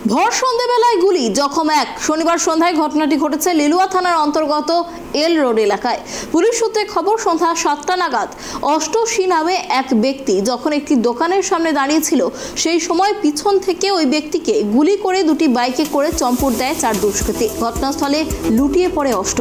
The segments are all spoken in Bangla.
ভর সন্ধ্যাবেলায় গুলি, জখম এক। শনিবার সন্ধ্যায় ঘটনাটি ঘটেছে লিলুয়া থানার অন্তর্গত এল রোড এলাকায়। পুলিশ সূত্রে খবর, সন্ধ্যা 7টা নাগাদ অষ্টশী নামে এক ব্যক্তি যখন একটি দোকানের সামনে দাঁড়িয়েছিল, সেই সময় পিছন থেকে ওই ব্যক্তিকে গুলি করে দুটি বাইকে করে চম্পট দেয় 4 দুষ্কৃতী। ঘটনাস্থলে লুটিয়ে পড়ে অষ্ট।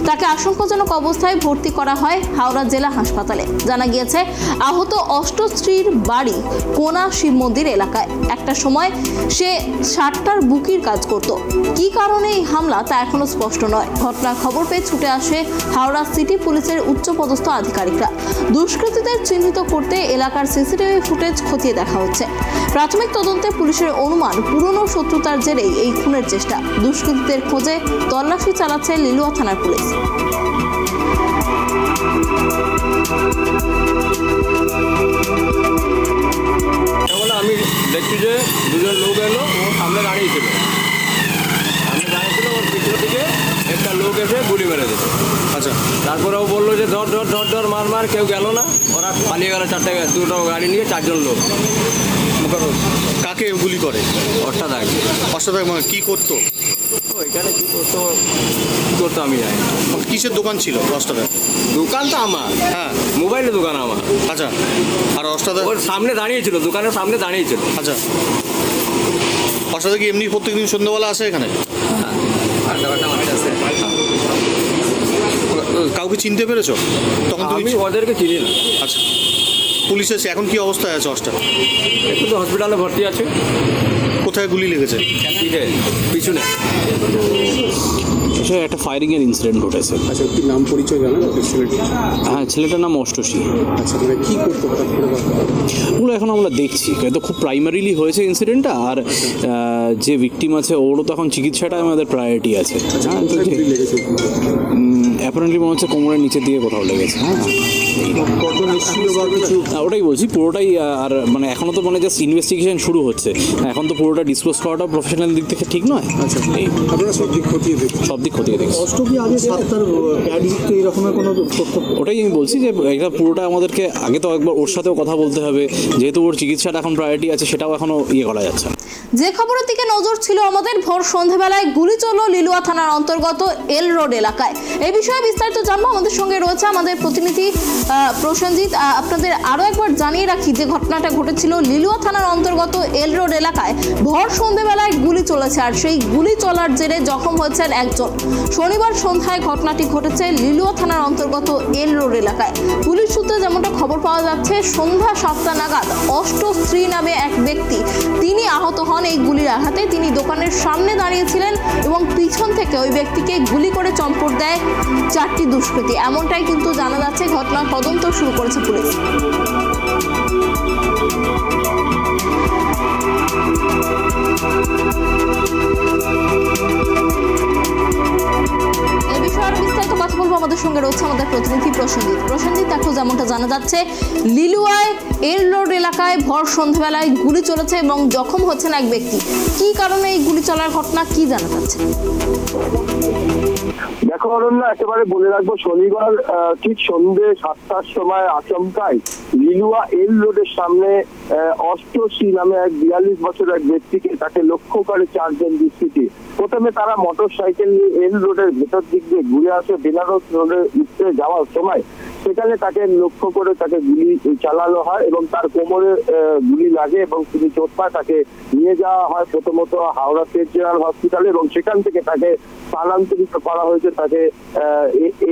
তাকে আশঙ্কাজনক অবস্থায় ভর্তি করা হয় হাওড়া জেলা হাসপাতালে। জানা গিয়েছে, আহত অষ্ট স্ত্রীর বাড়ি কোনা শিব মন্দির এলাকায়। একটা সময় সে 60টার বুকির কাজ করত। কি কারণে এই হামলা তা এখনো স্পষ্ট নয়। ঘটনার খবর পেয়ে ছুটে আসে হাওড়া সিটি পুলিশের উচ্চপদস্থ আধিকারিকরা। দুষ্কৃতীদের চিহ্নিত করতে এলাকার সিসিটিভি ফুটেজ খতিয়ে দেখা হচ্ছে। প্রাথমিক তদন্তে পুলিশের অনুমান, পুরনো শত্রুতার জেরেই এই খুনের চেষ্টা। দুষ্কৃতীদের খোঁজে তল্লাশি চালাচ্ছে লিলুয়া থানার পুলিশ। আমি দেখছি যে দুজন লোক এলো, সামনে দাঁড়িয়েছিল। ওর পিছন থেকে একটা লোক এসে গুলি মেরে দিল। আচ্ছা, তারপরে ও বললো যে ধর ধর ধর ধর মার মার, কেউ গেল না। ওরা পালিয়ে গেল, দুটো গাড়ি নিয়ে 4 জন লোক। কাকে গুলি করে? অষ্টাধাক। অষ্টাধাক মানে কি করতো? এখানে কি করতো আমি জানি। কিসের দোকান ছিল অষ্টাধাক? দোকান তো আমার, হ্যাঁ, মোবাইলের দোকান আমার। আচ্ছা, আর অষ্টাধাক ওর সামনে দাঁড়িয়েছিল, দোকানের সামনে দাঁড়িয়েছিল। আচ্ছা, অষ্টাধাক কি এমনি প্রত্যেকদিন সন্ধ্যাবেলা আসে এখানে? হ্যাঁ, কাউকে চিনতে পেরেছো তখন? আমি ওদেরকে চিনি না। আচ্ছা, পুলিশ এসে এখন কি অবস্থায় আছে অষ্টাধাক? একটু তো হসপিটালে ভর্তি আছে। কোথায় গুলি লেগেছে? পিছনে। একটা ফায়ারিংয়ের ইনসিডেন্ট ঘটেছে। আচ্ছা, কি নাম পরিচয় জানেন ছেলেটি? হ্যাঁ, ছেলেটার নাম অষ্টশী। আচ্ছা, মানে কী করতে হঠাৎ করে? ওগুলো এখন আমরা দেখছি, তো খুব প্রাইমারিলি হয়েছে ইনসিডেন্টটা। আর যে ভিকটিম আছে ওরও তো এখন চিকিৎসাটা আমাদের প্রায়োরিটি আছে। অ্যাপারেন্টলি মনে হচ্ছে কোমরের নিচের দিকে কোথাও লেগেছে। হ্যাঁ, ওটাই বলছি, পুরোটাই। আর মানে এখনও তো মানে জাস্ট ইনভেস্টিগেশন শুরু হচ্ছে, এখন তো পুরোটা ডিসক্লোজ করাটা প্রফেশনাল দিক থেকে ঠিক নয়। আচ্ছা, আপনারা সব দিক খতিয়ে দেখছেন? সব দিক খতিয়ে দেখছি। অষ্টমী আগে 7টার অ্যাডিক্ট এই রকমের কোনো তথ্য? ওটাই আমি বলছি যে এটা পুরোটা আমাদেরকে আগে তো একবার ওর সাথেও কথা বলতে হবে, যেহেতু ওর চিকিৎসাটা এখন প্রায়োরিটি আছে, সেটাও এখনো করা যাচ্ছে। যে খবরের দিকে নজর ছিল আমাদের, ভোর সন্ধ্যাবেলায় গুলি চলল লিলুয়া থানার অন্তর্গত এল রোড এলাকায়। এই বিষয়ে বিস্তারিত জানবো, আমাদের সঙ্গে রয়েছে আমাদের প্রতিনিধি প্রসেনজিৎ। আপনাদের আরো একবার জানিয়ে রাখি যে ঘটনাটা ঘটেছিল লিলুয়া থানার অন্তর্গত এল রোড এলাকায়। ভোর সন্ধ্যাবেলায় গুলি চলেছে, আর সেই গুলি চলার জেরে জখম হয়েছেন একজন। শনিবার সন্ধ্যায় ঘটনাটি ঘটেছে লিলুয়া থানার অন্তর্গত এল রোড এলাকায়। পুলিশ সূত্রে যেমনটা খবর পাওয়া যাচ্ছে, সন্ধ্যা 7টা নাগাদ অষ্টশ্রী নামে এক ব্যক্তি, তিনি আহত হন এই গুলির আঘাতে। তিনি দোকানের সামনে দাঁড়িয়েছিলেন এবং পিছন থেকে ওই ব্যক্তিকে গুলি করে চম্পট দেয় 4টি দুষ্কৃতী। এমনটাই কিন্তু জানা যাচ্ছে। ঘটনার তদন্ত শুরু করেছে পুলিশ। বিস্তারিত কথা বলবো, আমাদের সঙ্গে রয়েছে আমাদের প্রতিনিধি প্রসেনজিৎ। দেখো, যেমনটা জানা যাচ্ছে, লিলুয়ায় এল রোড এলাকায় ভর সন্ধ্যাবেলায় গুলি চলেছে এবং জখম হচ্ছেন এক ব্যক্তি। কি কারণে এই গুলি চলার ঘটনা, কি জানা যাচ্ছে? দেখো অরণ্যা, একেবারে বলে রাখবো, শনিবার ঠিক সন্ধ্যে 7টার সময় আচমকায় লিলুয়া এল রোডের সামনে অষ্টশী নামে এক 42 বছরের এক ব্যক্তিকে, তাকে লক্ষ্য করে 4 জন দুষ্কৃতী। প্রথমে তারা মোটর সাইকেল নিয়ে এল রোডের ভেতর দিক দিয়ে ঘুরে আসে বেনারস রোডে উঠতে যাওয়ার সময় সেখানে তাকে লক্ষ্য করে তাকে গুলি চালানো হয় এবং তার কোমরে গুলি লাগে এবং তিনি চোট পায়। তাকে নিয়ে যাওয়া হয় প্রথমত হাওড়া স্টেট জেনারেল হসপিটালে এবং সেখান থেকে তাকে স্থানান্তরিত করা হয়েছে, তাকে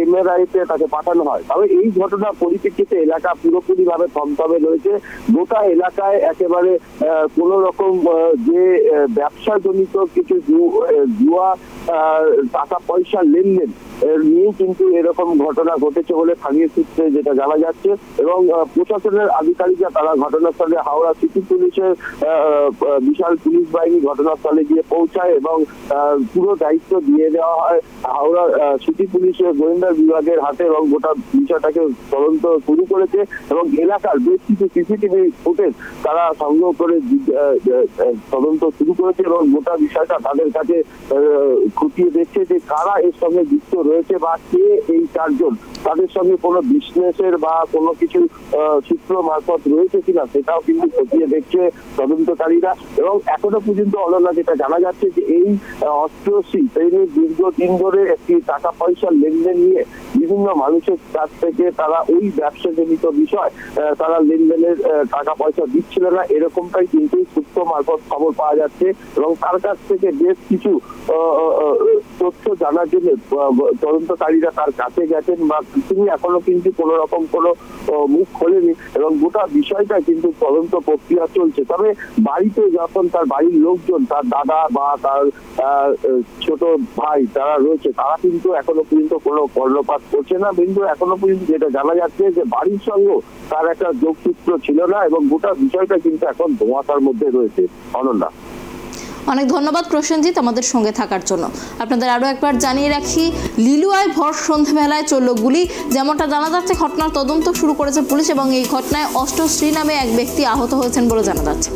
MRI তে তাকে পাঠানো হয়। তবে এই ঘটনার পরিপ্রেক্ষিতে এলাকা পুরোপুরি ভাবে থমথমে রয়েছে। গোটা এলাকায় একেবারে কোন রকম যে ব্যবসা জনিত কিছু জুয়া টাকা পয়সা লেনদেন নিয়ে কিন্তু এরকম ঘটনা ঘটেছে বলে স্থানীয় সূত্রে যেটা জানা যাচ্ছে। এবং প্রশাসনের আধিকারিকরা তারা ঘটনাস্থলে, হাওড়া সিটি পুলিশের বিশাল পুলিশ বাহিনী ঘটনাস্থলে গিয়ে পৌঁছায় এবং পুরো দায়িত্ব দিয়ে দেওয়া হয় হাওড়া সিটি পুলিশের গোয়েন্দা বিভাগের হাতে এবং গোটা বিষয়টাকে তদন্ত শুরু করেছে এবং এলাকার বেশ কিছু সিসিটিভি ফুটেজ তারা সংগ্রহ করে তদন্ত শুরু করেছে এবং গোটা বিষয়টা তাদের কাছে খতিয়ে দেখছে যে কারা এর সঙ্গে যুক্ত রয়েছে বা কে এই 4 জন তাদের সঙ্গে কোনো বিজনেসের বা কোনো কিছু সূত্র মারফত রয়েছে কিনা সেটাও কিন্তু খতিয়ে দেখছে তদন্তকারীরা। এবং এখনো পর্যন্ত অনন্যা যেটা জানা যাচ্ছে যে এই অষ্টশী তিনি দীর্ঘদিন ধরে একটি টাকা পয়সার লেনদেন নিয়ে বিভিন্ন মানুষের কাছ থেকে তারা ওই ব্যবসাজনিত বিষয় তারা লেনদেনের টাকা পয়সা দিচ্ছিল না, এরকমটাই কিন্তু সূত্র মারফত খবর পাওয়া যাচ্ছে। এবং তার কাছ থেকে বেশ কিছু তথ্য জানার জন্য তদন্তকারীরা তার কাছে গেছেন বা তিনি এখনো কিন্তু কোনো রকম কোনো মুখ খোলেনি এবং গোটা বিষয়টা কিন্তু তদন্ত প্রক্রিয়া চলছে। তবে বাড়িতে যখন তার বাড়ির লোকজন, তার দাদা বা তার ছোট ভাই যারা রয়েছে তারা কিন্তু এখনো পর্যন্ত কোনো কর্ণপাত করছে না। কিন্তু এখনো পর্যন্ত যেটা জানা যাচ্ছে যে বাড়ির সঙ্গে তার একটা যোগসূত্র ছিল না এবং গোটা বিষয়টা কিন্তু এখন ধোঁয়াশার মধ্যে রয়েছে। অনন্যা, অনেক ধন্যবাদ প্রসেনজিৎ আমাদের সঙ্গে থাকার জন্য। আপনাদের আরও একবার জানিয়ে রাখি, লিলুয়ায় ভর সন্ধ্যাবেলায় চলল গুলি। যেমনটা জানা যাচ্ছে ঘটনার তদন্ত শুরু করেছে পুলিশ এবং এই ঘটনায় অষ্টশ্রী নামে এক ব্যক্তি আহত হয়েছেন বলে জানা যাচ্ছে।